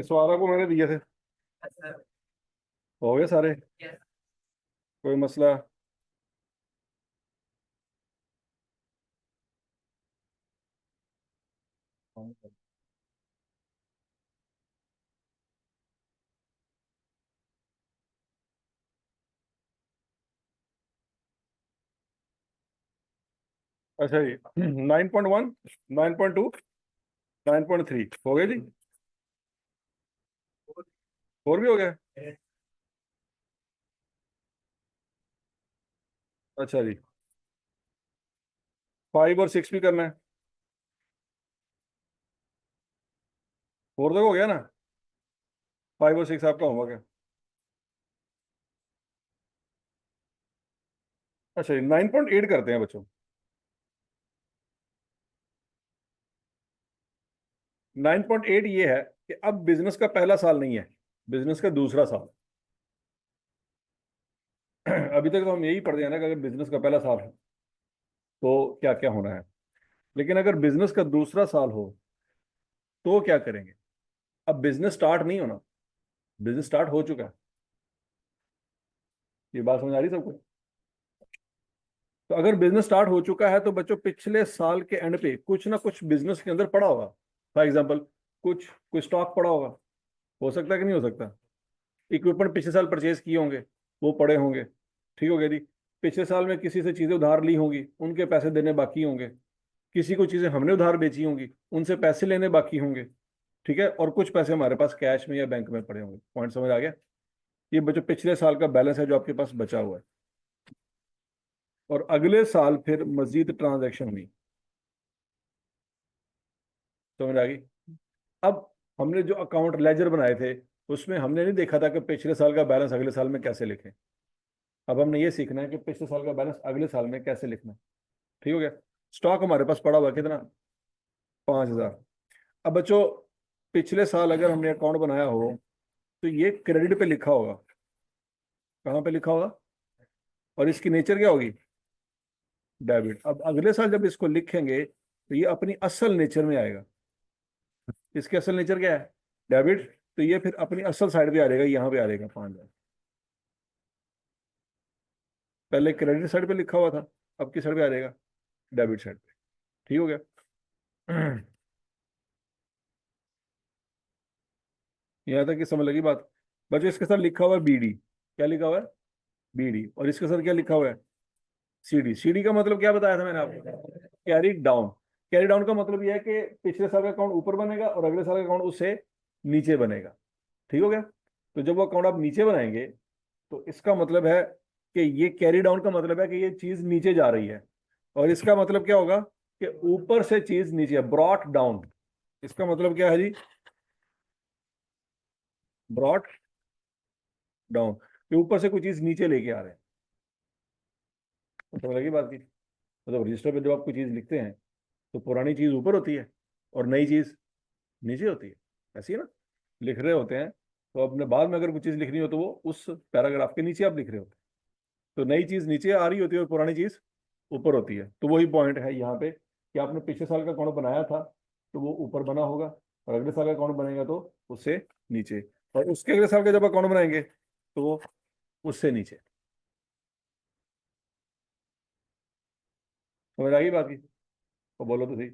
सवालों को मैंने दिए थे। हो गए सारे। कोई मसला? अच्छा जी। 9.1, 9.2, 9.3 हो गए जी। फोर भी हो गया। अच्छा जी। 5 और 6 भी करना है। फोर तक हो गया ना। 5 और 6 आपका होमवर्क है। अच्छा जी, 9.8 करते हैं बच्चों। 9.8 ये है कि अब बिजनेस का पहला साल नहीं है, बिजनेस का दूसरा साल। अभी तक तो हम यही पढ़ते हैं ना कि अगर बिजनेस का पहला साल है तो क्या क्या होना है। लेकिन अगर बिजनेस का दूसरा साल हो तो क्या करेंगे। अब बिजनेस स्टार्ट नहीं होना, बिजनेस स्टार्ट हो चुका है। ये बात समझ आ रही सबको? तो अगर बिजनेस स्टार्ट हो चुका है तो बच्चों पिछले साल के एंड पे कुछ ना कुछ बिजनेस के अंदर पड़ा होगा। फॉर एग्जांपल, कोई स्टॉक पड़ा होगा। हो सकता है कि नहीं हो सकता। इक्विपमेंट पिछले साल परचेज किए होंगे, वो पड़े होंगे। ठीक हो गया जी। पिछले साल में किसी से चीजें उधार ली होंगी, उनके पैसे देने बाकी होंगे। किसी को चीजें हमने उधार बेची होंगी, उनसे पैसे लेने बाकी होंगे। ठीक है, और कुछ पैसे हमारे पास कैश में या बैंक में पड़े होंगे। पॉइंट समझ आ गया? ये बच्चों पिछले साल का बैलेंस है जो आपके पास बचा हुआ है। और अगले साल फिर मजीद ट्रांजैक्शन हुई। समझ आ गई? अब हमने जो अकाउंट लेजर बनाए थे उसमें हमने नहीं देखा था कि पिछले साल का बैलेंस अगले साल में कैसे लिखें। अब हमने ये सीखना है कि पिछले साल का बैलेंस अगले साल में कैसे लिखना है। ठीक हो गया। स्टॉक हमारे पास पड़ा हुआ है कितना? 5,000। अब बच्चों, पिछले साल अगर हमने अकाउंट बनाया हो तो ये क्रेडिट पे लिखा होगा। कहाँ पे लिखा होगा? और इसकी नेचर क्या होगी? डेबिट। अब अगले साल जब इसको लिखेंगे तो ये अपनी असल नेचर में आएगा। इसकी असल नेचर क्या है? डेबिट। तो ये फिर अपनी असल साइड पे आ जाएगा, यहाँ पे आ जाएगा 5,000। पहले क्रेडिट साइड पे लिखा हुआ था, अब किस साइड पे आ जाएगा? डेबिट साइड पे। ठीक हो गया? यहाँ तक कि समझ लगी बात? बच्चों इसके साथ लिखा हुआ है बीडी। क्या लिखा हुआ है? बीडी। और इसके साथ क्या लिखा हुआ है? सीडी। सीडी का मतलब क्या बताया था मैंने आपको? Carry down. कैरी डाउन का मतलब यह है कि पिछले साल का अकाउंट ऊपर बनेगा और अगले साल का अकाउंट उससे नीचे बनेगा। ठीक हो गया? तो जब वो अकाउंट आप नीचे बनाएंगे तो इसका मतलब है कि ये कैरी डाउन का मतलब है कि ये चीज नीचे जा रही है। और इसका मतलब क्या होगा कि ऊपर से चीज नीचे, ब्रॉट डाउन। इसका मतलब क्या है जी? Brought down. कि ऊपर से कोई चीज नीचे लेके आ रहे हैं। तो समझ लगी बात की? मतलब रजिस्टर पे जब आप कोई चीज लिखते हैं तो पुरानी चीज ऊपर होती है और नई चीज नीचे होती है। ऐसी है ना? लिख रहे होते हैं तो अपने बाद में अगर कोई चीज लिखनी हो तो वो उस पैराग्राफ के नीचे आप लिख रहे होते हैं। तो नई चीज नीचे आ रही होती है और पुरानी चीज ऊपर होती है। तो वही पॉइंट है यहाँ पे कि आपने पिछले साल का अकाउंट बनाया था तो वो ऊपर बना होगा, और अगले साल का अकाउंट बनेगा तो उससे नीचे। और उसके अगले साल का जब अकाउंट बनाएंगे तो वो उससे नीचे। समझ आ गई बात की? तो बोलो तो सही।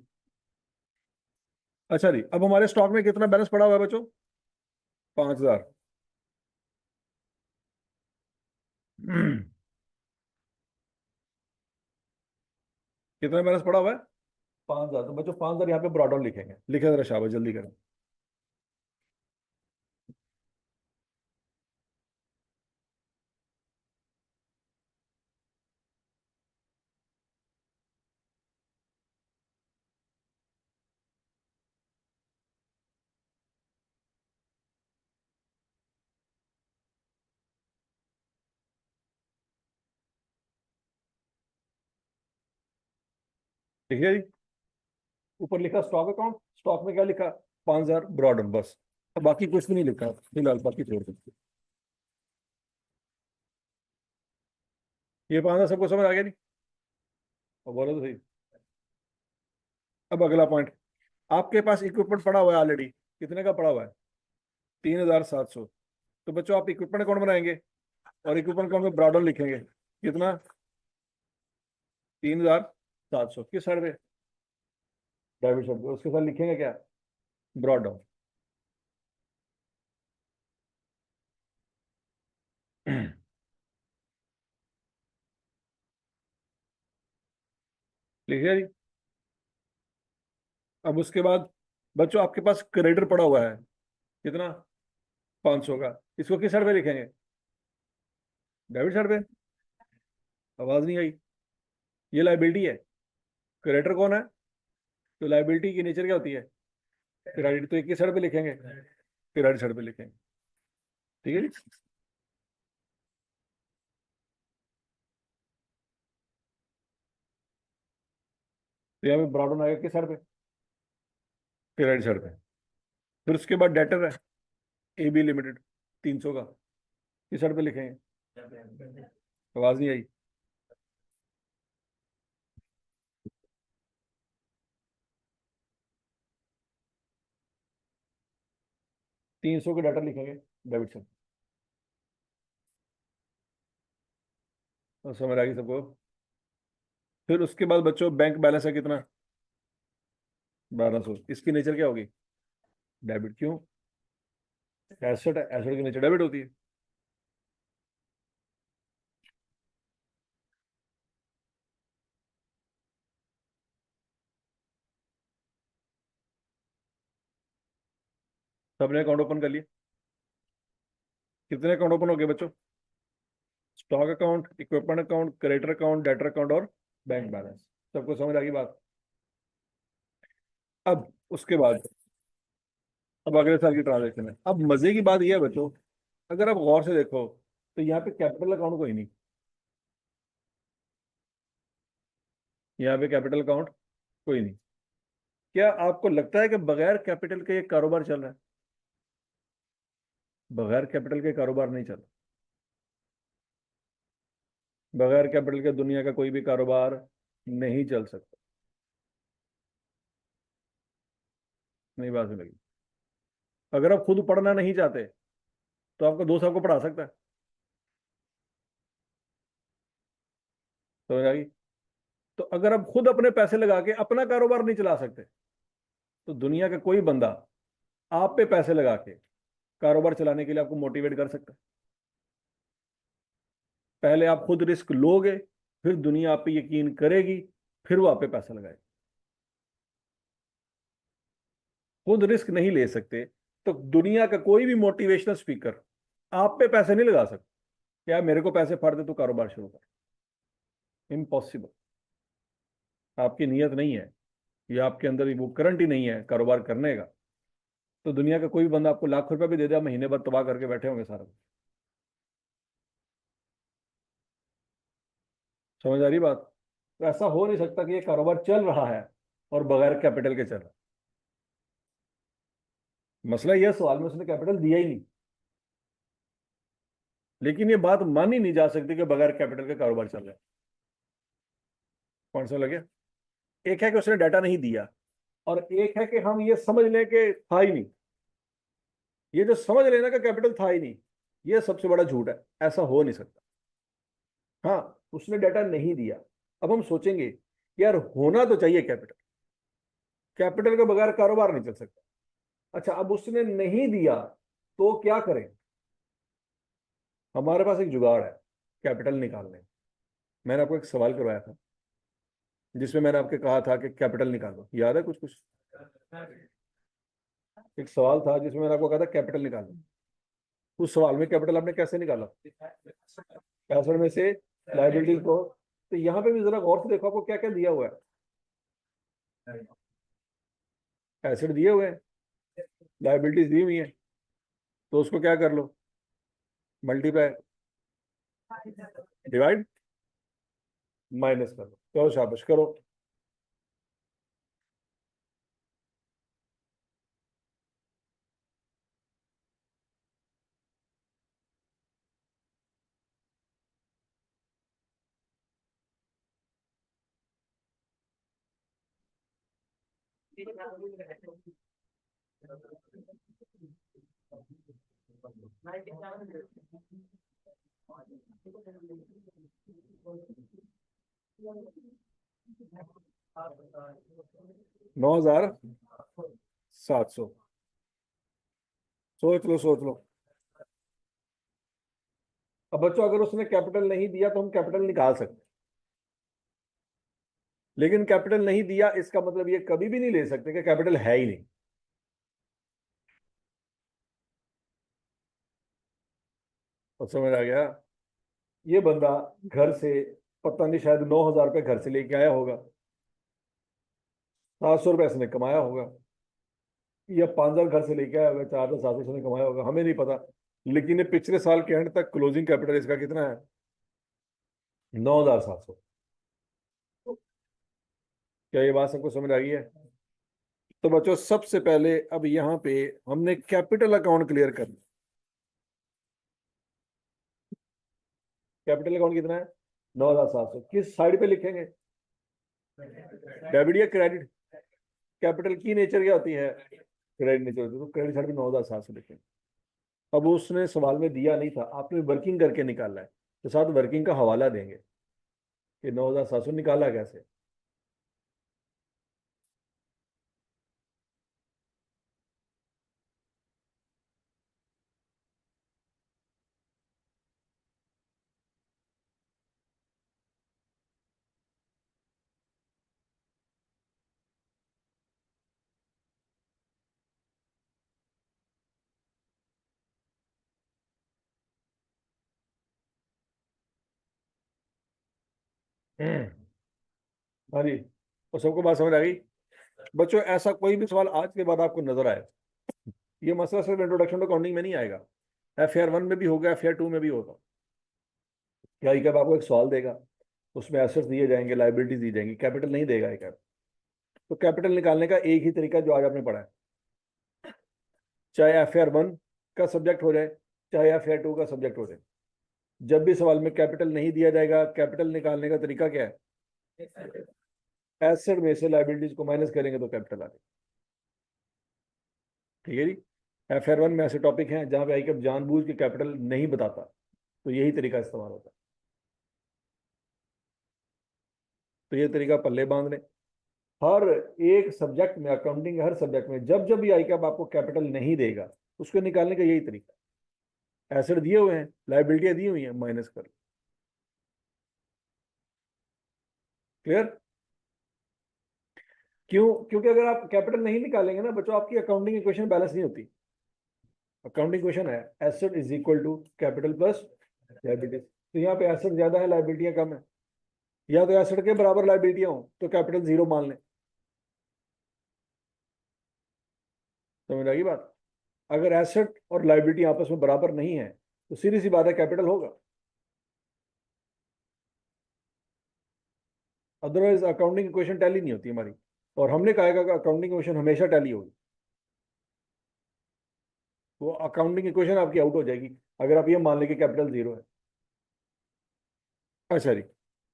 अच्छा जी, अब हमारे स्टॉक में कितना बैलेंस पड़ा हुआ है बच्चों? 5,000। कितना बैलेंस पड़ा हुआ है? 5,000। तो बच्चों 5,000 यहाँ पे ब्रॉड डाउन लिखेंगे। लिखे जरा शाबाश, जल्दी करें। लिखिए जी। ऊपर लिखा स्टॉक अकाउंट, स्टॉक में क्या लिखा? 5,000 ब्रॉड डाउन, बस। अब बाकी कुछ भी नहीं लिखा फिलहाल, बाकी छोड़ दीजिए। ये 5,000 सबको समझ आ गया नहीं? और बोलो तो सही। अब अगला पॉइंट। आपके पास इक्विपमेंट पड़ा हुआ है ऑलरेडी। कितने का पड़ा हुआ है? 3,700। तो बच्चों आप इक्विपमेंट अकाउंट बनाएंगे और इक्विपमेंट अकाउंट में ब्रॉडन लिखेंगे कितना, 3,700 किस साइड पे, डेबिट साइड पे। उसके साथ लिखेंगे क्या, ब्रॉड डाउन। लिखिए जी। अब उसके बाद बच्चों आपके पास क्रेडिटर पड़ा हुआ है कितना, 500 का। इसको किस साइड पे लिखेंगे, डेबिट साइड पे। आवाज नहीं आई। ये लाइबिलिटी है, क्रेडिटर कौन है, तो लाइबिलिटी की नेचर क्या होती है, क्रेडिट। तो एक ही साइड पे लिखेंगे, क्रेडिट साइड पे लिखेंगे। ठीक है जी। तो यहाँ पे ब्रॉडन आएगा किस साइड पे, क्रेडिट साइड पे। फिर उसके बाद डेटर है AB लिमिटेड 300 का, किस साइड पे लिखेंगे, आवाज नहीं आई। 300 के डेटर लिखेंगे डेबिट साइड। और समझ आ गई सबको। फिर उसके बाद बच्चों बैंक बैलेंस है कितना, 1,200। इसकी नेचर क्या होगी, डेबिट। क्यों, एसेट है, एसेट की नेचर डेबिट होती है। सबने अकाउंट ओपन कर लिया। कितने अकाउंट ओपन हो गए बच्चों, stock account, equipment account, creditor account, debtor account और बैंक बैलेंस। सबको समझ आ गई बात। अब उसके बाद अब अगले साल की ट्रांजेक्शन है। अब मजे की बात यह है बच्चों, अगर आप गौर से देखो तो यहाँ पे कैपिटल अकाउंट कोई नहीं, यहाँ पे कैपिटल अकाउंट कोई नहीं। क्या आपको लगता है कि बगैर कैपिटल के ये कारोबार चल रहा है, बगैर कैपिटल के कारोबार नहीं चल रहा। बगैर कैपिटल के दुनिया का कोई भी कारोबार नहीं चल सकता। नहीं बात नहीं लगी। अगर आप खुद पढ़ना नहीं चाहते तो आपका दोस्त आपको पढ़ा सकता है, समझ आ गई। तो अगर आप खुद अपने पैसे लगा के अपना कारोबार नहीं चला सकते तो दुनिया का कोई बंदा आप पे पैसे लगा के कारोबार चलाने के लिए आपको मोटिवेट कर सकता है। पहले आप खुद रिस्क लोगे, फिर दुनिया आप पे यकीन करेगी, फिर वो आप पे पैसा लगाएगी। खुद रिस्क नहीं ले सकते तो दुनिया का कोई भी मोटिवेशनल स्पीकर आप पे पैसे नहीं लगा सकता। क्या मेरे को पैसे फाड़ दे तो कारोबार शुरू कर, इम्पॉसिबल। आपकी नीयत नहीं है या आपके अंदर वो करंट ही नहीं है कारोबार करने का, तो दुनिया का कोई भी बंदा आपको लाख रुपया भी दे दे, महीने भर तबाह करके बैठे होंगे सारा। समझ आ रही बात। तो ऐसा हो नहीं सकता कि ये कारोबार चल रहा है और बगैर कैपिटल के चल रहा है। मसला यह सवाल में उसने कैपिटल दिया ही नहीं, लेकिन ये बात मानी नहीं जा सकती कि बगैर कैपिटल के कारोबार चल रहा है। कौन सा लगे, एक है कि उसने डाटा नहीं दिया और एक है कि हम ये समझ लें कि था ही नहीं। ये जो समझ लेना का कैपिटल था ही नहीं, ये सबसे बड़ा झूठ है। ऐसा हो नहीं सकता। हाँ, उसने डाटा नहीं दिया। अब हम सोचेंगे यार होना तो चाहिए कैपिटल, कैपिटल के बगैर कारोबार नहीं चल सकता। अच्छा, अब उसने नहीं दिया तो क्या करें। हमारे पास एक जुगाड़ है कैपिटल निकालने। मैंने आपको एक सवाल करवाया था जिसमें मैंने आपके कहा था कि कैपिटल निकालो, याद है कुछ कुछ। एक सवाल था जिसमें मैंने आपको कहा था कैपिटल निकालो। उस सवाल में कैपिटल आपने कैसे निकाला, पैसों में से लाइबिलिटीज को। तो यहाँ पे भी जरा गौर से देखो आपको क्या क्या दिया हुआ है। एसेट दिए हुए हैं, लाइबिलिटीज दी हुई है, तो उसको क्या कर लो, मल्टीप्लाई, डिवाइड, माइनस कर लो। चलो शाबाश करो। 9,700। सोच लो सोच लो। अब बच्चों अगर उसने कैपिटल नहीं दिया तो हम कैपिटल निकाल सकते, लेकिन कैपिटल नहीं दिया इसका मतलब ये कभी भी नहीं ले सकते कि कैपिटल है ही नहीं। तो समझ आ गया। ये बंदा घर से पता नहीं शायद 9,000 रुपये घर से लेके आया होगा, 700 रुपये इसने कमाया होगा, या 5,000 घर से लेके आया होगा, 4,700 इसने कमाया होगा, हमें नहीं पता। लेकिन ये पिछले साल के एंड तक क्लोजिंग कैपिटल इसका कितना है? 9,700। क्या ये बात सबको समझ आ गई है? तो बच्चों सबसे पहले अब यहाँ पे हमने कैपिटल अकाउंट क्लियर करना। कैपिटल अकाउंट कितना है? 9,700। किस साइड पे लिखेंगे? डेबिट या क्रेडिट? कैपिटल की नेचर क्या होती है? क्रेडिट नेचर होती है, तो क्रेडिट साइड पे 9,700 लिखेंगे। अब उसने सवाल में दिया नहीं था, आपने वर्किंग करके निकाला है, तो साथ वर्किंग का हवाला देंगे कि 9,700 निकाला कैसे। हाँ जी, तो सबको बात समझ आ गई? बच्चों ऐसा कोई भी सवाल आज के बाद आपको नजर आए, ये मसला सिर्फ इंट्रोडक्शन टू अकाउंटिंग में नहीं आएगा, FAR 1 में भी होगा, FAR 2 में भी होगा। क्या कब आपको एक सवाल देगा, उसमें एसेट्स दिए जाएंगे, लाइबिलिटीज दी जाएंगी, कैपिटल नहीं देगा एक। तो कैपिटल निकालने का एक ही तरीका जो आज आपने पढ़ा है, चाहे FAR 1 का सब्जेक्ट हो जाए, चाहे FAR 2 का सब्जेक्ट हो जाए, जब भी सवाल में कैपिटल नहीं दिया जाएगा, कैपिटल निकालने का तरीका क्या है? एसेट में से लाइबिलिटीज को माइनस करेंगे तो कैपिटल आ जाएगा। ठीक है जी। FAR 1 में ऐसे टॉपिक हैं जहां पे आईकैप जानबूझ के कैपिटल नहीं बताता, तो यही तरीका इस्तेमाल होता है। तो ये तरीका पल्ले बांध लें। हर एक सब्जेक्ट में, अकाउंटिंग हर सब्जेक्ट में जब जब भी आईकैप आपको कैपिटल नहीं देगा, उसको निकालने का यही तरीका। एसेट दिए हुए हैं, लाइबिलिटियां दी हुई हैं, माइनस कर। क्लियर? क्यों? क्योंकि अगर आप कैपिटल नहीं निकालेंगे ना बच्चों, आपकी अकाउंटिंग इक्वेशन बैलेंस नहीं होती। अकाउंटिंग क्वेश्चन है asset is equal to capital plus liability, तो यहाँ पे एसेट ज्यादा है, लाइबिलिटियां कम है, या तो एसेट के बराबर लाइबिलिटियां हो तो कैपिटल 0 मान लें। समझ आ गई बात? अगर एसेट और लाइबिलिटी आपस में बराबर नहीं है तो सीधी सी बात है कैपिटल होगा, अदरवाइज अकाउंटिंग इक्वेशन टैली नहीं होती हमारी। और हमने कहा कि अकाउंटिंग इक्वेशन हमेशा टैली होगी, वो अकाउंटिंग इक्वेशन आपकी आउट हो जाएगी अगर आप ये मान लें कि कैपिटल 0 है। अच्छा जी,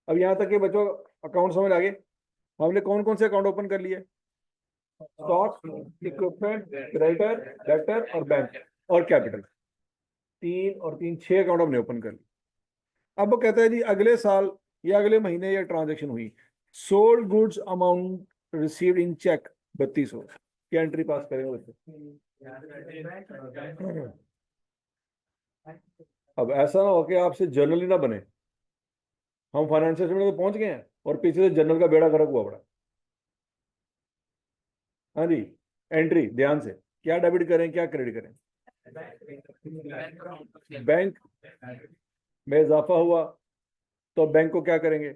अब यहाँ तक के बच्चों अकाउंट समझ आ गए? हमने कौन कौन से अकाउंट ओपन कर लिए? स्टॉक, इक्विपमेंट, क्रेडिटर, डेटर और बैंक और कैपिटल। 3 और 3 6 अकाउंट हमने ओपन कर लिए। अब वो कहता है जी अगले साल या अगले महीने ये ट्रांजेक्शन हुई, sold goods amount received in cheque 3200, क्या एंट्री पास करेंगे बच्चे? अब ऐसा ना हो कि आपसे जर्नल ही ना बने, हम फाइनेंशियल स्टेटमेंट तो पहुंच गए हैं और पीछे से जनरल का बेड़ा गर्क हुआ पड़ा। हाँ जी, एंट्री ध्यान से, क्या डेबिट करें क्या क्रेडिट करें? बैंक में इजाफा हुआ तो बैंक को क्या करेंगे?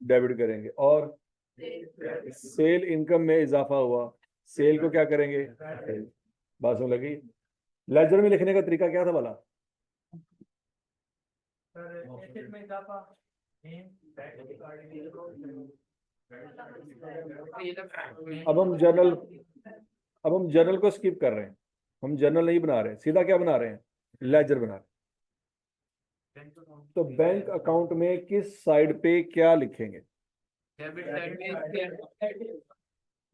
डेबिट करेंगे। और सेल इनकम में इजाफा हुआ, सेल को क्या करेंगे? बात समझ लगी? लेजर में लिखने का तरीका क्या था भला? अब हम जर्नल अब हम जर्नल को स्किप कर रहे हैं, हम जर्नल नहीं बना रहे, सीधा क्या बना रहे हैं? लेजर बना रहे हैं। तो बैंक अकाउंट में किस साइड पे क्या लिखेंगे?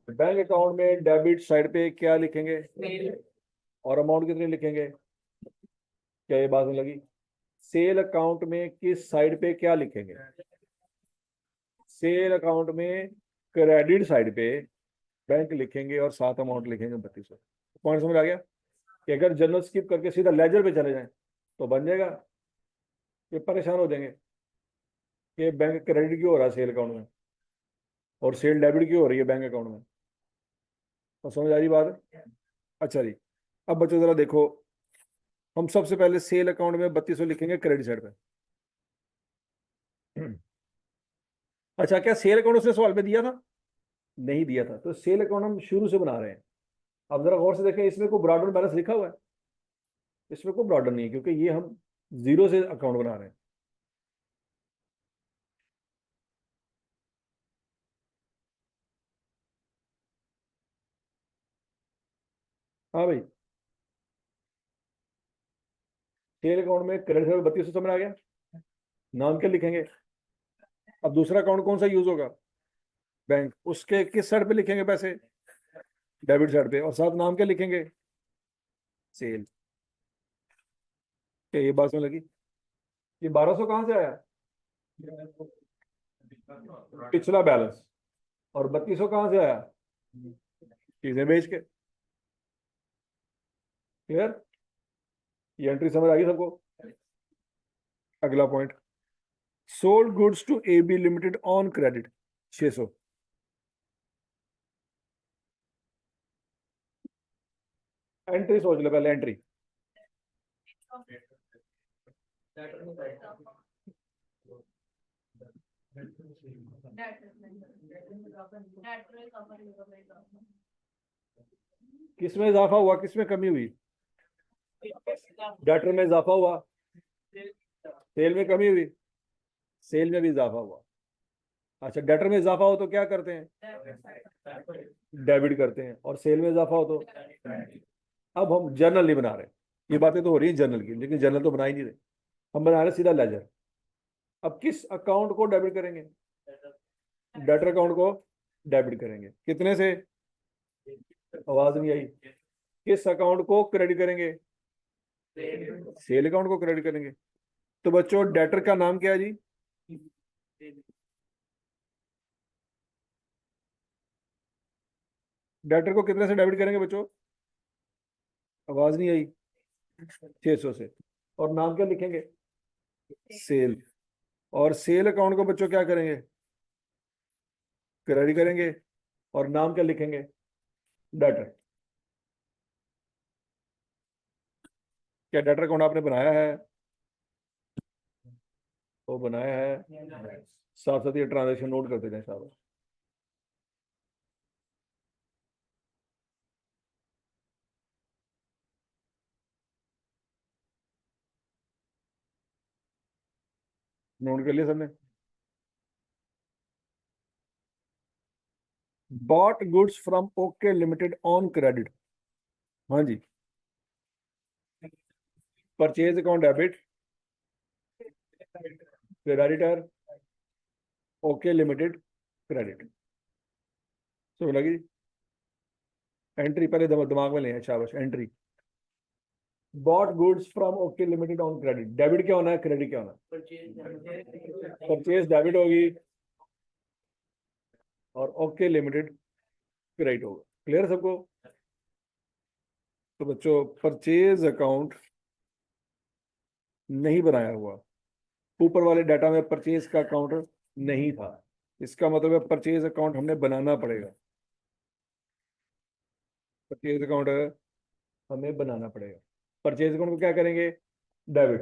बैंक अकाउंट में डेबिट साइड पे क्या लिखेंगे? और अमाउंट कितनी लिखेंगे? क्या ये बात में लगी? सेल अकाउंट में किस साइड पे क्या लिखेंगे? सेल अकाउंट में क्रेडिट साइड पे बैंक लिखेंगे और साथ अमाउंट लिखेंगे 3200। पॉइंट समझ आ गया? कि अगर जनरल स्किप करके सीधा लेजर पे चले जाएं तो बन जाएगा, ये परेशान हो जाएंगे कि बैंक क्रेडिट क्यों हो रहा है सेल अकाउंट में और सेल डेबिट क्यों हो रही है बैंक अकाउंट में। तो समझ आ रही बात? अच्छा जी, अब बच्चों जरा देखो, हम सबसे पहले सेल अकाउंट में 3200 लिखेंगे क्रेडिट साइड पे। अच्छा, क्या सेल अकाउंट उसने सवाल में दिया था? नहीं दिया था, तो सेल अकाउंट हम शुरू से बना रहे हैं। अब जरा गौर से देखें, इसमें कोई ब्रॉडर बैलेंस लिखा हुआ है? इसमें कोई ब्रॉडर नहीं है, क्योंकि ये हम जीरो से अकाउंट बना रहे हैं। हाँ भाई, सेल अकाउंट में क्रेडिट साइड 3200 समझ आ गया। नाम क्या लिखेंगे? अब दूसरा अकाउंट कौन सा यूज होगा? बैंक, उसके किस साइड पे लिखेंगे पैसे? डेबिट साइड पे, और साथ नाम क्या लिखेंगे? सेल। क्या ये बात में लगी? ये 1200 कहां से आया? पिछला बैलेंस। और 3200 कहां से आया? चीजें बेच के। क्लियर? ये एंट्री समझ आ गई सबको? अगला point, sold goods to A B limited on credit 600। Entry सोच लो पहले, एंट्री। किसमें इजाफा हुआ, किसमें कमी हुई? डेटर में इजाफा हुआ, सेल में कमी हुई, सेल में भी इजाफा हुआ। अच्छा, डेटर में इजाफा हो तो क्या करते हैं? डेबिट करते हैं। और सेल में इजाफा हो तो? अब हम जर्नल नहीं बना रहे, ये बातें तो हो रही है जर्नल की, लेकिन जर्नल तो बना ही नहीं रहे, हम बना रहे सीधा लेजर। अब किस अकाउंट को डेबिट करेंगे? डेटर अकाउंट को डेबिट करेंगे। कितने से? आवाज नहीं आई। किस अकाउंट को क्रेडिट करेंगे? सेल अकाउंट को क्रेडिट करेंगे। तो बच्चों, डेटर का नाम क्या है जी? डेटर को कितने से डेबिट करेंगे बच्चों? आवाज नहीं आई। 600 से। और नाम क्या लिखेंगे? सेल। और सेल अकाउंट को बच्चों क्या करेंगे? क्रेडिट करेंगे। और नाम क्या लिखेंगे? डेटर। क्या डेटर अकाउंट आपने बनाया है? वो बनाया है। साथ साथ ये ट्रांजेक्शन नोट करते जाए साहब। नोट कर लिया सबने? Bought goods from OK limited on credit. हाँ जी। Purchase account debit, creditor, OK limited, credit. तो लगी एंट्री पहले दिमाग में ले आए, शाबाश। Entry, bought goods from OK limited on credit. Debit क्या होना है, क्रेडिट क्या होना है? परचेज डेबिट होगी और ओके लिमिटेड क्रेडिट होगा। क्लियर सबको? तो बच्चों, परचेज अकाउंट नहीं बनाया हुआ, ऊपर वाले डाटा में परचेज का अकाउंट नहीं था, इसका मतलब है परचेज अकाउंट हमने बनाना पड़ेगा। परचेज अकाउंट हमें बनाना पड़ेगा। परचेज अकाउंट को क्या करेंगे? डेबिट।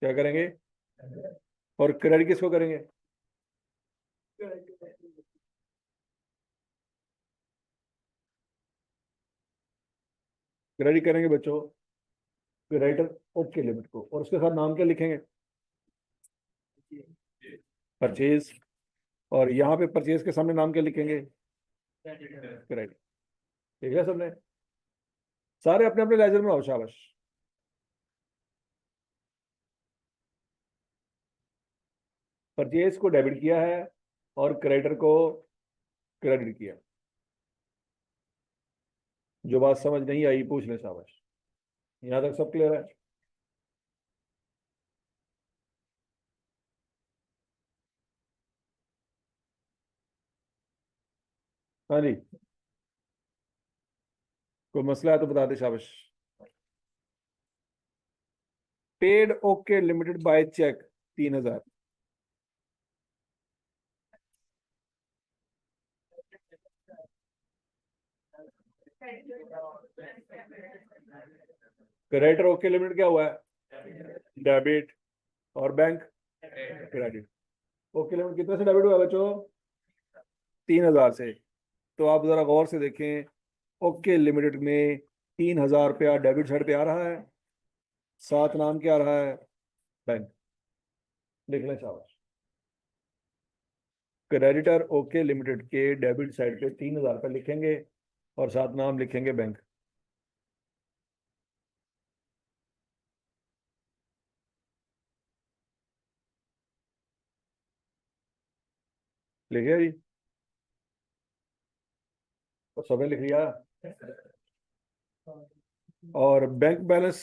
क्या करेंगे? और क्रेडिट किसको करेंगे? क्रेडिट करेंगे बच्चों क्रेडिटर ओके लिमिट को, और उसके साथ नाम क्या लिखेंगे? परचेज। और यहाँ पे परचेज के सामने नाम क्या लिखेंगे? क्रेडिट। ठीक है सबने? सारे अपने अपने लेजर में आओ, शाबाश। परचेज को डेबिट किया है और क्रेडिटर को क्रेडिट किया। जो बात समझ नहीं आई पूछ ले, शाबाश। यहाँ तक सब क्लियर है? हाँ जी, कोई मसला है तो बता दे, शाबाश। Paid OK limited by cheque 3,000। Creditor OK limited क्या हुआ है? डेबिट। और बैंक क्रेडिट। ओके लिमिट कितने से डेबिट हुआ बच्चों? 3,000 से। तो आप जरा गौर से देखें, ओके लिमिटेड में 3,000 रुपया डेबिट साइड पे आ रहा है, साथ नाम क्या आ रहा है? बैंक। लिख लें, शाबाश। क्रेडिटर ओके लिमिटेड के डेबिट साइड पे 3,000 रुपये लिखेंगे और साथ नाम लिखेंगे बैंक। लिखे जी? तो सबने लिख लिया। और बैंक बैलेंस,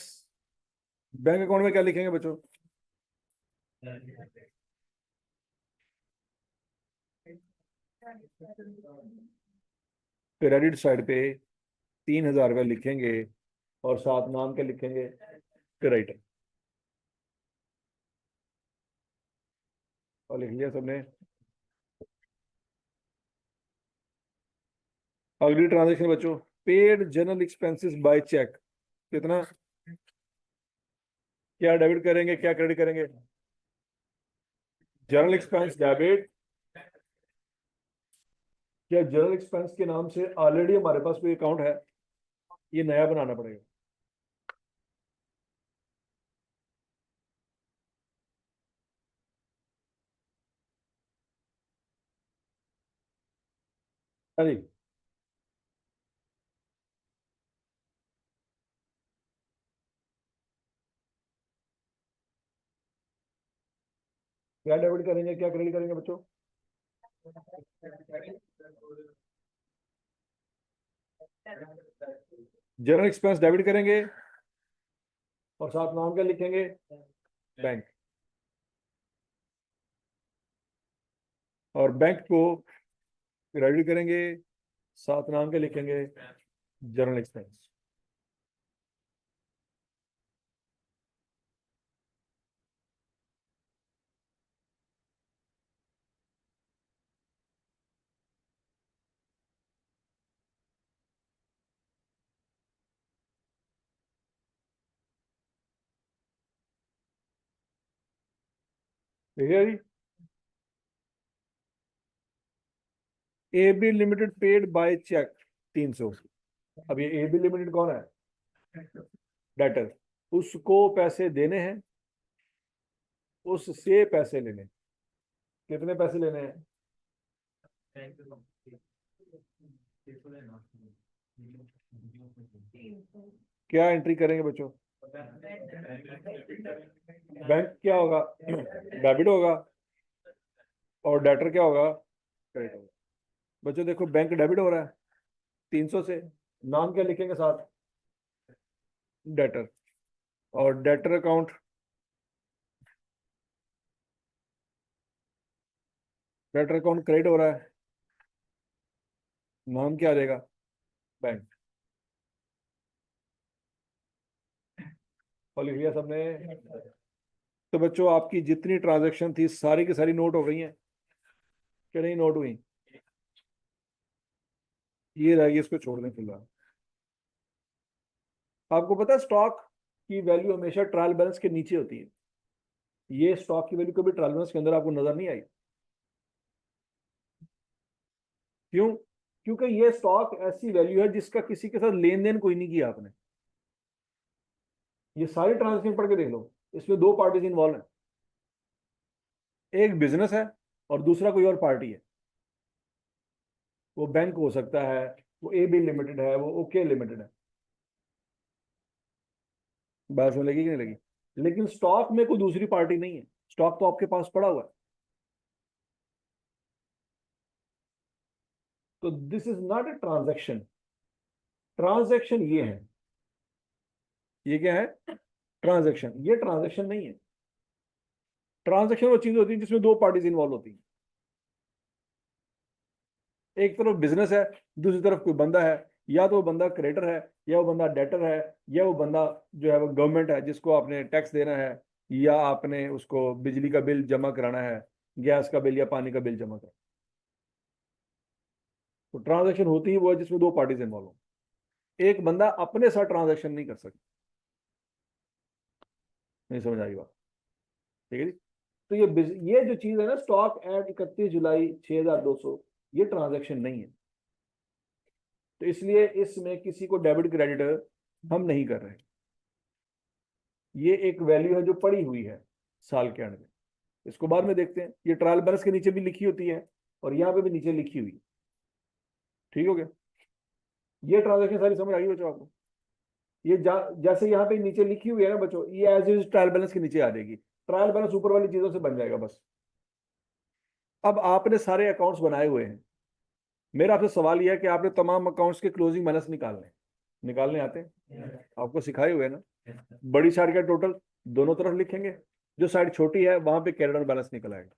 बैंक अकाउंट में क्या लिखेंगे बच्चों? क्रेडिट साइड पे 3,000 रुपये लिखेंगे और साथ नाम के लिखेंगे? क्रेडिटर। और लिख लिया सबने? अगली ट्रांजेक्शन बच्चों, paid general expenses by cheque. कितना? क्या डेबिट करेंगे, क्या क्रेडिट करेंगे? General expense debit. क्या जनरल एक्सपेंस के नाम से ऑलरेडी हमारे पास कोई अकाउंट है? ये नया बनाना पड़ेगा। अरे, क्या डेबिट करेंगे, क्या क्रेडिट करेंगे बच्चों? जनरल एक्सपेंस डेबिट करेंगे और साथ नाम क्या लिखेंगे? बैंक। और बैंक को क्रेडिट करेंगे, साथ नाम क्या लिखेंगे? General expense. ठीक है जी? A B limited paid by cheque 300। अब ये ए बी लिमिटेड कौन है? डेटर। उसको पैसे देने हैं, उससे पैसे लेने। कितने पैसे लेने हैं? क्या एंट्री करेंगे बच्चों? बैंक क्या होगा? डेबिट होगा। और डेटर क्या होगा? क्रेडिट होगा। बच्चों देखो, बैंक डेबिट हो रहा है 300 से। नाम क्या लिखेंगे साथ? डेटर। और debtor account, debtor account credit हो रहा है, नाम क्या आ जाएगा? बैंक। और लिख लिया सबने? तो बच्चों आपकी जितनी ट्रांजैक्शन थी सारी की सारी नोट हो गई हैं कि नहीं नोट हुई? ये रहेगी, इसको छोड़ दें फिलहाल। आपको पता है स्टॉक की वैल्यू हमेशा ट्रायल बैलेंस के नीचे होती है। ये स्टॉक की वैल्यू कभी ट्रायल बैलेंस के अंदर आपको नजर नहीं आई। क्यों? क्योंकि ये स्टॉक ऐसी वैल्यू है जिसका किसी के साथ लेन देन कोई नहीं किया आपने। ये सारी ट्रांजेक्शन पढ़ के देख लो, इसमें दो पार्टीज इन्वॉल्व हैं। एक बिजनेस है और दूसरा कोई और पार्टी है। वो बैंक हो सकता है, वो ए बी लिमिटेड है, वो ओके लिमिटेड है। बात समझ लगी कि नहीं लगी? लेकिन स्टॉक में कोई दूसरी पार्टी नहीं है, स्टॉक तो आपके पास पड़ा हुआ है। तो this is not a transaction. Transaction ये है, ये क्या है? ट्रांजैक्शन। ये ट्रांजैक्शन नहीं है। ट्रांजैक्शन वो चीज होती है जिसमें दो पार्टीज इन्वॉल्व होती हैं। एक तरफ बिजनेस है, दूसरी तरफ कोई बंदा है। या तो वो बंदा क्रेडिटर है, या वो बंदा डेटर है, या वो बंदा जो है वो गवर्नमेंट है जिसको आपने टैक्स देना है, या आपने उसको बिजली का बिल जमा कराना है, गैस का बिल या पानी का बिल जमा करना। तो ट्रांजैक्शन होती है वो है जिसमें दो पार्टीज इन्वॉल्व हो। एक बंदा अपने साथ ट्रांजैक्शन नहीं कर सकता। नहीं समझ आई बात? ठीक है जी। तो ये जो चीज है ना, स्टॉक एट 31 जुलाई 6200, ये ट्रांजैक्शन नहीं है। तो इसलिए इसमें किसी को डेबिट क्रेडिट हम नहीं कर रहे। ये एक वैल्यू है जो पड़ी हुई है साल के एंड में। इसको बाद में देखते हैं। ये ट्रायल बैलेंस के नीचे भी लिखी होती है और यहाँ पे भी नीचे लिखी हुई है। ठीक हो गया? ये ट्रांजेक्शन सारी समझ आ गई बच्चों आपको? ये जैसे यहाँ पे नीचे लिखी हुई है ना बच्चों, ये एज इज ट्रायल बैलेंस के नीचे आ जाएगी। ट्रायल बैलेंस ऊपर वाली चीजों से बन जाएगा बस। अब आपने सारे अकाउंट्स बनाए हुए हैं। मेरा आपसे सवाल यह है कि आपने तमाम अकाउंट्स के क्लोजिंग बैलेंस निकालने निकालने आते हैं? आपको सिखाए हुए हैं ना? बड़ी साइड का टोटल दोनों तरफ लिखेंगे, जो साइड छोटी है वहां पे कैरेट बैलेंस निकल आएगा।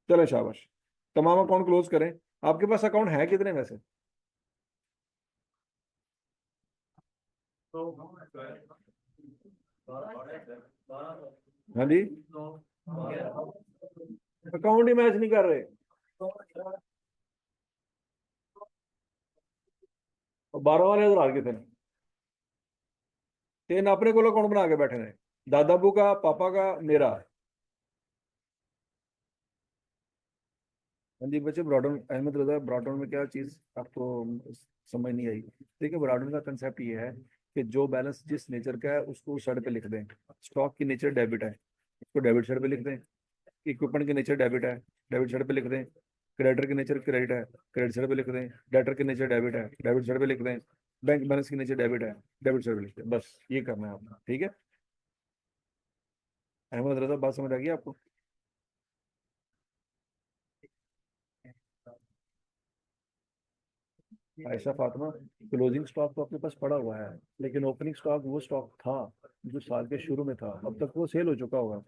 चलो शाबाश, तमाम अकाउंट क्लोज करें। आपके पास अकाउंट है कितने वैसे? हाँ जी, अकाउंट ही मैच नहीं कर रहे। और 12 वाले उधर के थे। तीन अपने को अकाउंट बना के बैठे रहे, दादाबू का, पापा का, मेरा। हाँ जी बच्चे, ब्रॉडन अहमद रजा, ब्रॉडन में क्या चीज आपको समझ नहीं आई? देखिए, ब्रॉडन का कंसेप्ट ये है कि जो बैलेंस जिस नेचर का है उसको उस साइड पे लिख दें। स्टॉक की नेचर डेबिट है, उसको डेबिट साइड पे लिख दें। इक्विपमेंट की नेचर डेबिट है, डेबिट साइड पे लिख दें। क्रेडिटर की नेचर क्रेडिट है, क्रेडिट साइड पे लिख दें। डेटर की नेचर डेबिट है, डेबिट साइड पे लिख दें। बैंक बैलेंस की नेचर डेबिट है, डेबिट साइड पे लिख दें। बस ये करना है आपको। ठीक है अहमद रजा, बात समझ आ गई आपको? ऐसा फातिमा, क्लोजिंग स्टॉक तो आपके पास पड़ा हुआ है, लेकिन ओपनिंग स्टॉक वो स्टॉक था जो साल के शुरू में था। अब तक वो सेल हो चुका होगा।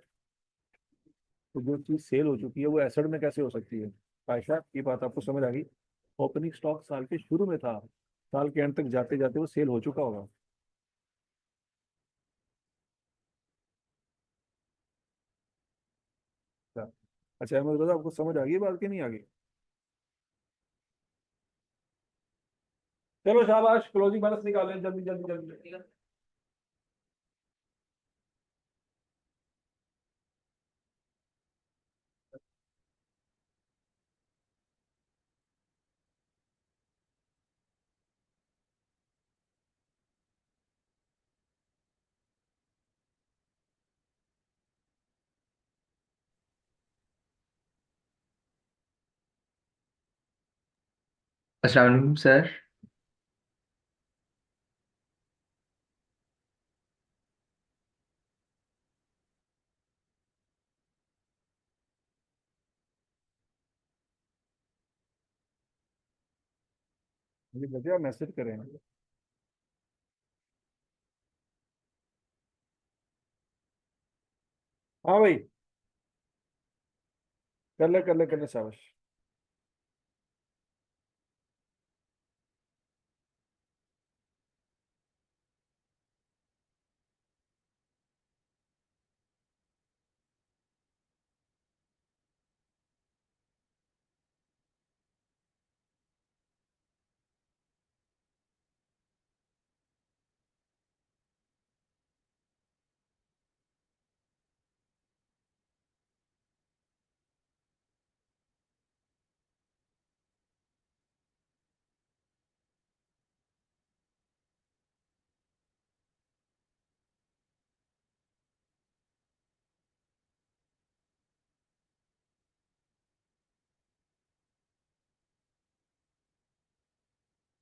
तो जो चीज सेल हो चुकी है वो एसेट में कैसे हो सकती है? आयशा, ये बात आपको समझ आ गई? ओपनिंग स्टॉक साल के शुरू में था, साल के एंड तक जाते जाते वो सेल हो चुका होगा। अच्छा अच्छा, अहमद रजा, आपको समझ आ गई बात की नहीं आ गई? चलो शाबाश, क्लोजिंग बैलेंस निकालें जल्दी जल्दी जल्दी। अस्सलाम वालेकुम सर। मुझे बताइए, मैसेज करें। हाँ भाई, कर ले शाबाश।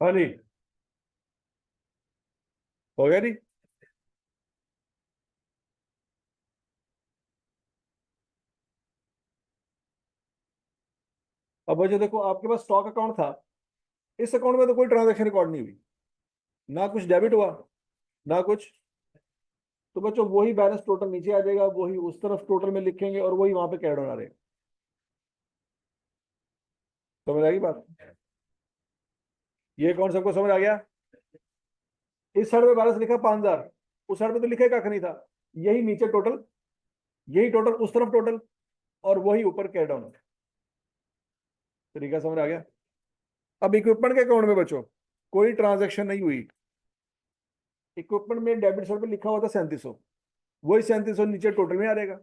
हाँ जी, हो गया जी। अब वजह देखो, आपके पास स्टॉक अकाउंट था। इस अकाउंट में तो कोई ट्रांजैक्शन रिकॉर्ड नहीं हुई, ना कुछ डेबिट हुआ, ना कुछ तो बच्चों वही बैलेंस टोटल नीचे आ जाएगा, वही उस तरफ टोटल में लिखेंगे और वही वहां पे कैड होना रहेगा। समझ आ गई बात? ये कौन सबको समझ आ गया? इस साइड में बैलेंस लिखा 5,000, उस साइड में तो लिखा कख नहीं था। यही नीचे टोटल, यही टोटल, उस तरफ टोटल, और वही ऊपर कैड ऑन। तरीका समझ आ गया? अब इक्विपमेंट के अकाउंट में बच्चों कोई ट्रांजेक्शन नहीं हुई। इक्विपमेंट में डेबिट साइड पे लिखा हुआ था 3700, वही 3700 नीचे टोटल में आ जाएगा,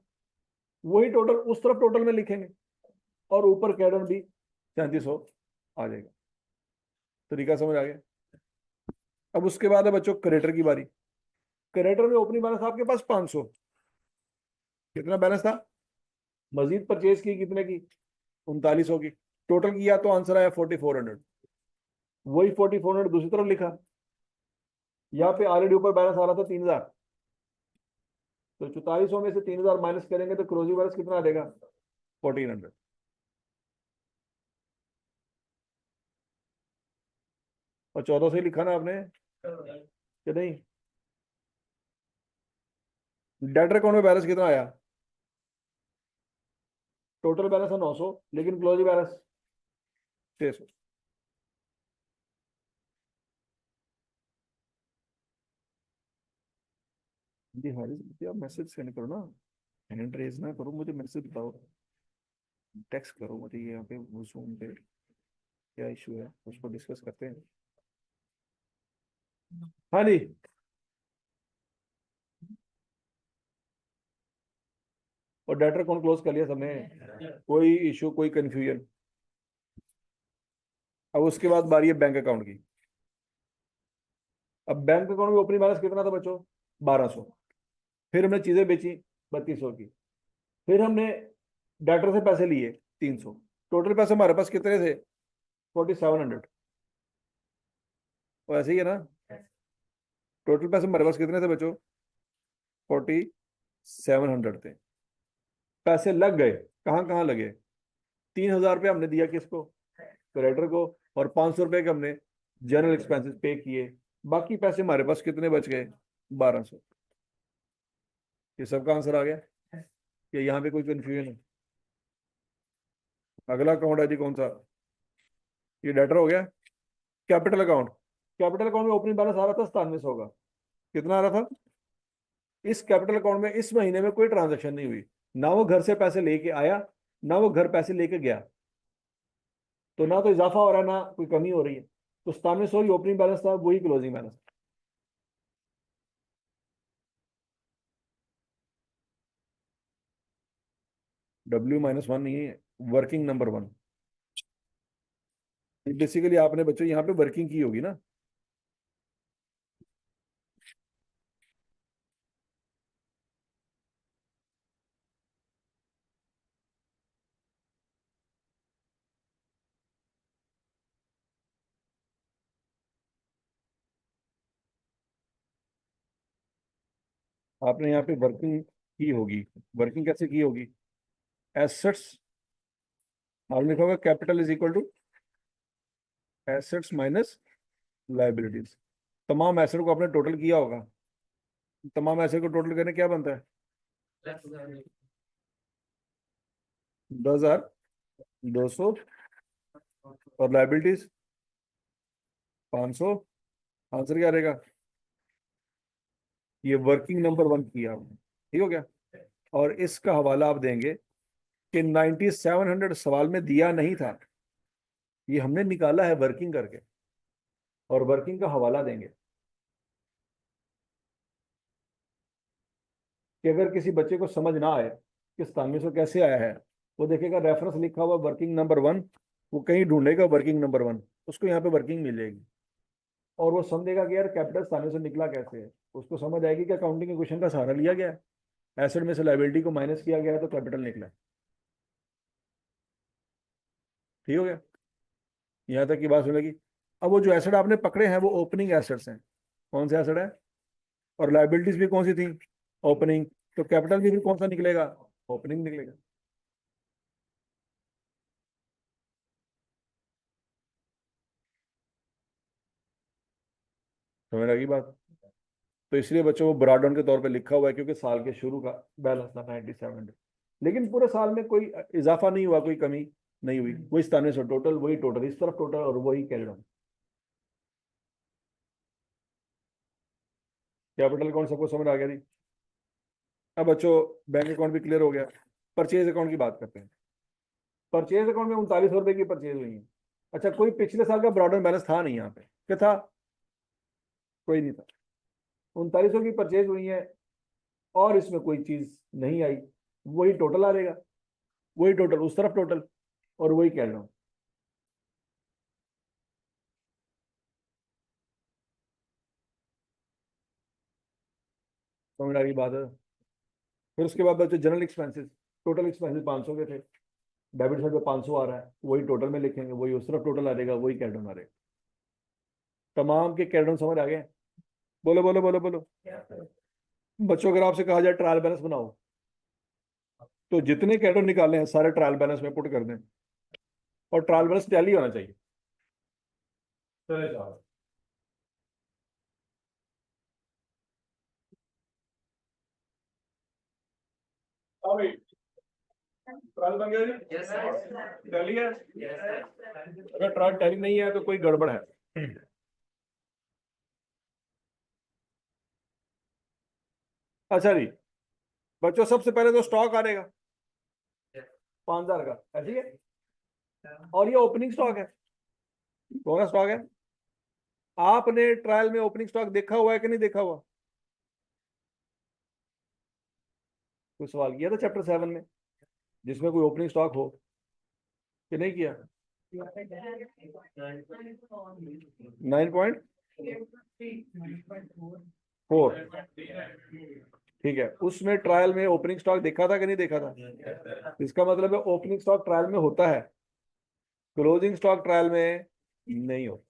वही टोटल उस तरफ टोटल में लिखेंगे और ऊपर कैड ऑन भी 3700 आ जाएगा। तरीका समझ आ गया? अब उसके बाद है बच्चों क्रेडिटर की बारी। क्रेडिटर में ओपनिंग बैलेंस आपके पास 500, कितना बैलेंस था? मजीद परचेज की कितने की? 3900 की। टोटल किया तो आंसर आया 4400। वही 4400 दूसरी तरफ लिखा, यहाँ पे ऑलरेडी ऊपर बैलेंस आ रहा था 3000, तो 4400 में से 3000 माइनस करेंगे तो क्लोजिंग बैलेंस कितना आ जाएगा? 1400। और 1400 ही लिखा ना आपने कि नहीं? डेटर अकाउंट में बैलेंस कितना आया? टोटल बैलेंस है 900, लेकिन क्लोजिंग बैलेंस 600। जी हाँ जी, आप मैसेज सेंड करो ना, हैंड रेज ना करो, मुझे मैसेज बताओ, टेक्स्ट करो मुझे यहाँ पे वो Zoom पे क्या इशू है उसको डिस्कस करते हैं। हाँ जी। और डेटर अकाउंट क्लोज कर लिया सबने? कोई इशू, कोई कंफ्यूजन? अब उसके बाद बारी है बैंक अकाउंट की। अब बैंक अकाउंट में ओपनिंग बैलेंस कितना था बच्चों? 1200। फिर हमने चीजें बेची 3200 की। फिर हमने डेटर से पैसे लिए 300। टोटल पैसे हमारे पास कितने थे? 4700। तो ऐसे ही है ना? टोटल पैसे हमारे पास कितने थे बच्चों? 4700 थे। पैसे लग गए, कहाँ कहाँ लगे? 3000 रुपये हमने दिया किसको? क्रेडिटर को। और 500 रुपये के हमने जनरल एक्सपेंसेस पे किए। बाकी पैसे हमारे पास कितने बच गए? 1200। ये सबका आंसर आ गया? या यहाँ पे कोई कंफ्यूजन है? अगला अकाउंट है जी कौन सा? ये डेटर हो गया। Capital account. कैपिटल अकाउंट में ओपनिंग बैलेंस आ रहा था 9700 का। कितना आ रहा था? इस कैपिटल अकाउंट में इस महीने में कोई ट्रांजेक्शन नहीं हुई, ना वो घर से पैसे लेके आया, ना वो घर पैसे लेके गया, तो ना तो इजाफा हो रहा है ना कोई कमी हो रही है। तो 9700 ही ओपनिंग बैलेंस था, वही क्लोजिंग बैलेंस। W-1 नहीं है, वर्किंग नंबर 1। बेसिकली आपने बच्चों यहाँ पे वर्किंग की होगी ना? आपने यहाँ पे वर्किंग की होगी। वर्किंग कैसे की होगी? एसेट्स, आपने लिखा होगा capital is equal to assets minus liabilities. तमाम एसेट को आपने टोटल किया होगा। तमाम एसेट को टोटल करने क्या बनता है? 10,200। और लाइबिलिटीज 500। आंसर क्या रहेगा? ये वर्किंग नंबर 1 किया आपने, ठीक हो गया? और इसका हवाला आप देंगे कि 9700 सवाल में दिया नहीं था, ये हमने निकाला है वर्किंग करके, और वर्किंग का हवाला देंगे कि अगर किसी बच्चे को समझ ना आए कि 9700 कैसे आया है, वो देखेगा रेफरेंस लिखा हुआ वर्किंग नंबर 1, वो कहीं ढूंढेगा वर्किंग नंबर 1, उसको यहाँ पे वर्किंग मिल जाएगी, और वो समझेगा कि यार कैपिटल 9700 निकला कैसे है। उसको समझ आएगी कि अकाउंटिंग के क्वेश्चन का सहारा लिया गया है, एसेट में से लाइबिलिटी को माइनस किया गया है तो कैपिटल निकला है। ठीक हो गया? यहाँ तक की बात सुनेगी। अब वो जो एसेट आपने पकड़े हैं वो ओपनिंग एसेट्स हैं। कौन से एसेट है? और लाइबिलिटीज भी कौन सी थी? ओपनिंग। तो कैपिटल भी फिर कौन सा निकलेगा? ओपनिंग निकलेगा। समझ लगी बात? तो इसलिए बच्चों वो ब्रॉड के तौर पे लिखा हुआ है, क्योंकि साल के शुरू का बैलेंस था 9700, लेकिन पूरे साल में कोई इजाफा नहीं हुआ, कोई कमी नहीं हुई। वही 9700 टोटल, वही टोटल इस तरफ टोटल, और वही कैरी डाउन। कैपिटल अकाउंट सबको समझ आ गया नहीं? अब बच्चों बैंक अकाउंट भी क्लियर हो गया। परचेज अकाउंट की बात करते हैं। परचेज अकाउंट में 3900 रुपए की परचेज हुई है। अच्छा, कोई पिछले साल का ब्रॉडर बैलेंस था नहीं यहाँ पे? क्या था? कोई नहीं था। 3900 की परचेज हुई है और इसमें कोई चीज नहीं आई, वही टोटल आ रहेगा, वही टोटल उस तरफ टोटल, और वही कह रहा हूं। समझ आ रही बात है? फिर उसके बाद बच्चे जनरल एक्सपेंसेस, टोटल एक्सपेंसेस 500 के थे, डेबिट साइड पे 500 आ रहा है, वही टोटल में लिखेंगे, वही उस तरफ टोटल आ जाएगा, वही कैश डाउन आ रहेगा। तमाम के कैश डाउन समझ आ गए? बोलो बोलो बोलो बोलो। बच्चों अगर आपसे कहा जाए ट्रायल बैलेंस बनाओ, तो जितने कैश डाउन निकाले हैं सारे ट्रायल बैलेंस में पुट कर दें, और ट्रायल बैलेंस टैली होना चाहिए। चले जाओ। हाँ भाई, ट्रायल बन गया जी, टैली है। अगर ट्रायल टैली नहीं है तो कोई गड़बड़ है। अच्छा जी, बच्चों सबसे पहले तो स्टॉक आ रहेगा 5000 का, ऐसी है। और ये ओपनिंग स्टॉक है, कौन सा स्टॉक है? आपने ट्रायल में ओपनिंग स्टॉक देखा हुआ है कि नहीं देखा हुआ? कोई सवाल किया था चैप्टर 7 में जिसमें कोई ओपनिंग स्टॉक हो, कि नहीं किया? 9.4, ठीक है। उसमें ट्रायल में ओपनिंग स्टॉक देखा था कि नहीं देखा था? इसका मतलब है ओपनिंग स्टॉक ट्रायल में होता है, क्लोजिंग स्टॉक ट्रायल में नहीं होता,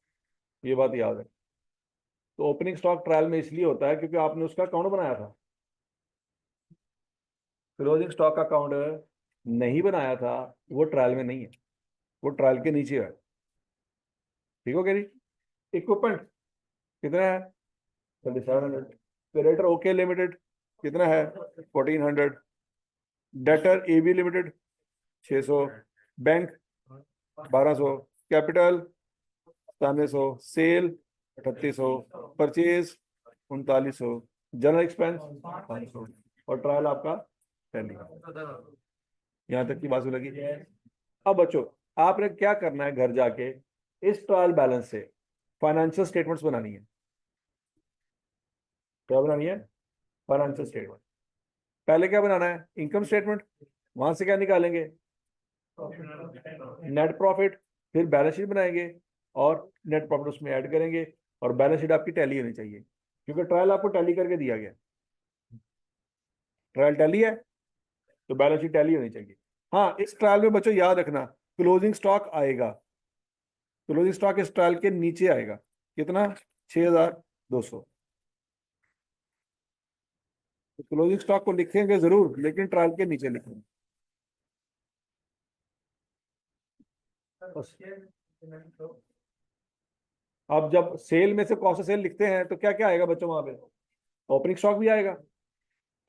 ये बात याद है। तो ओपनिंग स्टॉक ट्रायल में इसलिए होता है क्योंकि आपने उसका अकाउंट बनाया था, क्लोजिंग स्टॉक का अकाउंट नहीं बनाया था, वो ट्रायल में नहीं है, वो ट्रायल के नीचे है। ठीक हो गया जी? इक्विपमेंट कितना है? 2700। क्रेडिटर ओके लिमिटेड कितना है? 1400। डेटर एबी लिमिटेड 600। Bank 1200। Capital 9700। Sale 3800। Purchase 3900। General expense 500। और ट्रायल आपका 10। यहाँ तक की बात लगी? अब बच्चों, आपने क्या करना है, घर जाके इस ट्रायल बैलेंस से फाइनेंशियल स्टेटमेंट्स बनानी है। क्या बनानी है? Financial statement. पहले क्या बनाना है? Income statement. वहां से क्या निकालेंगे? Net profit. फिर बैलेंस शीट बनाएंगे और नेट प्रॉफिट उसमें ऐड करेंगे, और बैलेंस शीट आपकी टैली होनी चाहिए, क्योंकि ट्रायल आपको टैली करके दिया गया। ट्रायल टैली है तो बैलेंस शीट टैली होनी चाहिए। हाँ, इस ट्रायल में बच्चों याद रखना, क्लोजिंग स्टॉक आएगा, क्लोजिंग स्टॉक इस ट्रायल के नीचे आएगा। कितना? 6200। तो क्लोजिंग स्टॉक को लिखेंगे जरूर, लेकिन ट्रायल के नीचे लिखेंगे बस। अब जब सेल में से कॉस्ट ऑफ सेल लिखते हैं तो क्या क्या आएगा बच्चों वहां पे? ओपनिंग स्टॉक भी आएगा,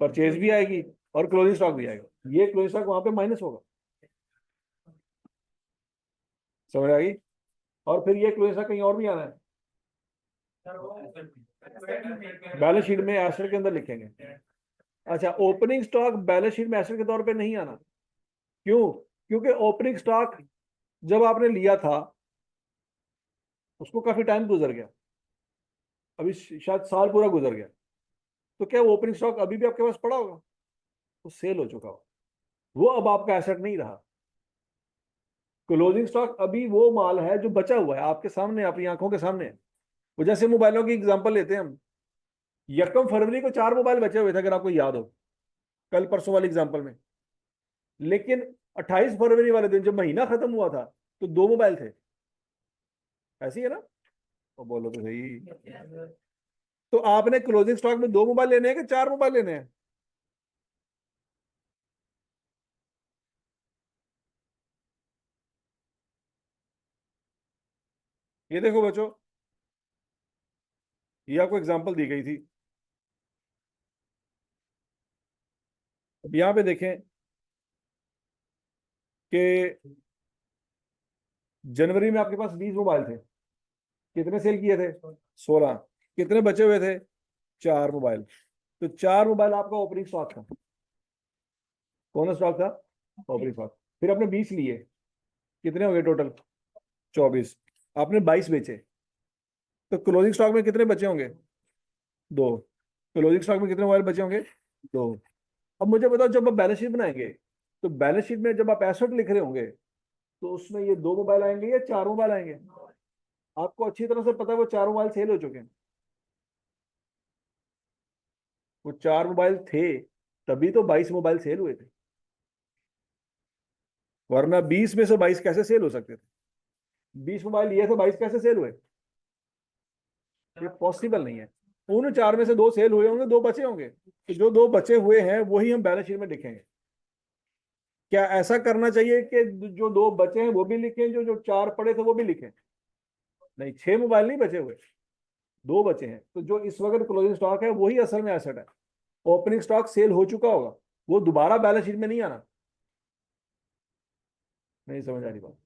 परचेज भी आएगी, और क्लोजिंग स्टॉक भी आएगा। ये क्लोजिंग स्टॉक वहां पे माइनस होगा। समझ आ गई? और फिर ये क्लोजिंग स्टॉक कहीं और भी आना है, बैलेंस शीट में एसेट के अंदर लिखेंगे। अच्छा, ओपनिंग स्टॉक बैलेंस शीट में एसेट के तौर पे नहीं आना। क्यों? क्योंकि ओपनिंग स्टॉक जब आपने लिया था उसको काफी टाइम गुजर गया, अभी शायद साल पूरा गुजर गया, तो क्या वो ओपनिंग स्टॉक अभी भी आपके पास पड़ा होगा? वो सेल हो चुका हो, वो अब आपका एसेट नहीं रहा। क्लोजिंग स्टॉक अभी वो माल है जो बचा हुआ है, आपके सामने, अपनी आंखों के सामने है। वो जैसे मोबाइलों की एग्जांपल लेते हैं हम, 1 फरवरी को 4 मोबाइल बचे हुए थे, अगर आपको याद हो, कल परसों वाली एग्जांपल में। लेकिन 28 फरवरी वाले दिन जब महीना खत्म हुआ था तो 2 मोबाइल थे। ऐसी है ना? तो बोलो तो सही। तो आपने क्लोजिंग स्टॉक में 2 मोबाइल लेने हैं कि 4 मोबाइल लेने हैं? ये देखो बच्चों, ये आपको एग्जांपल दी गई थी, अब यहाँ पे देखें कि जनवरी में आपके पास 20 मोबाइल थे, कितने सेल किए थे? 16। कितने बचे हुए थे? 4 मोबाइल। तो 4 मोबाइल आपका ओपनिंग स्टॉक था। कौन सा स्टॉक था? Opening stock. फिर आपने 20 लिए, कितने हो गए टोटल? 24। आपने 22 बेचे, तो क्लोजिंग स्टॉक में कितने बचे होंगे? 2। क्लोजिंग स्टॉक में कितने मोबाइल बचे होंगे? 2। अब मुझे बताओ, जब आप बैलेंस शीट बनाएंगे तो बैलेंस शीट में जब आप एसेट लिख रहे होंगे तो उसमें ये 2 मोबाइल आएंगे या 4 मोबाइल आएंगे? आपको अच्छी तरह से पता है वो 4 मोबाइल सेल हो चुके हैं। वो 4 मोबाइल थे, तभी तो 22 मोबाइल सेल हुए थे, वरना 20 में से 22 कैसे सेल हो सकते थे? 20 मोबाइल लिए थे, 22 कैसे सेल हुए? ये पॉसिबल नहीं है। उन 4 में से 2 सेल हुए होंगे, 2 बचे होंगे, तो जो 2 बचे हुए हैं वही हम बैलेंस शीट में लिखेंगे। क्या ऐसा करना चाहिए कि जो 2 बचे हैं वो भी लिखें, जो जो 4 पड़े थे वो भी लिखें? नहीं, 6 मोबाइल नहीं बचे हुए, 2 बचे हैं। तो जो इस वक्त क्लोजिंग स्टॉक है वही असल में एसेट है। ओपनिंग स्टॉक सेल हो चुका होगा, वो दोबारा बैलेंस शीट में नहीं आना। नहीं समझ आ रही बात?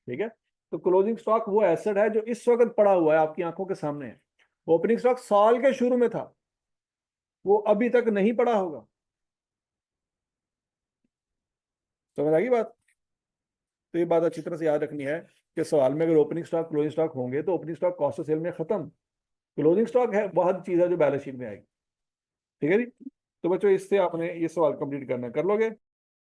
ठीक है। तो क्लोजिंग स्टॉक वो एसेट है जो इस वक्त पड़ा हुआ है, आपकी आंखों के सामने है। ओपनिंग स्टॉक साल के शुरू में था, वो अभी तक नहीं पड़ा होगा। समझ आ गई बात? तो ये बात अच्छी तरह से याद रखनी है कि सवाल में अगर ओपनिंग स्टॉक क्लोजिंग स्टॉक होंगे तो opening stock cost of sale में खत्म, क्लोजिंग स्टॉक है बहुत चीज है जो बैलेंस शीट में आएगी। ठीक है जी। तो बच्चों, इससे आपने ये सवाल कंप्लीट करना कर लोगे।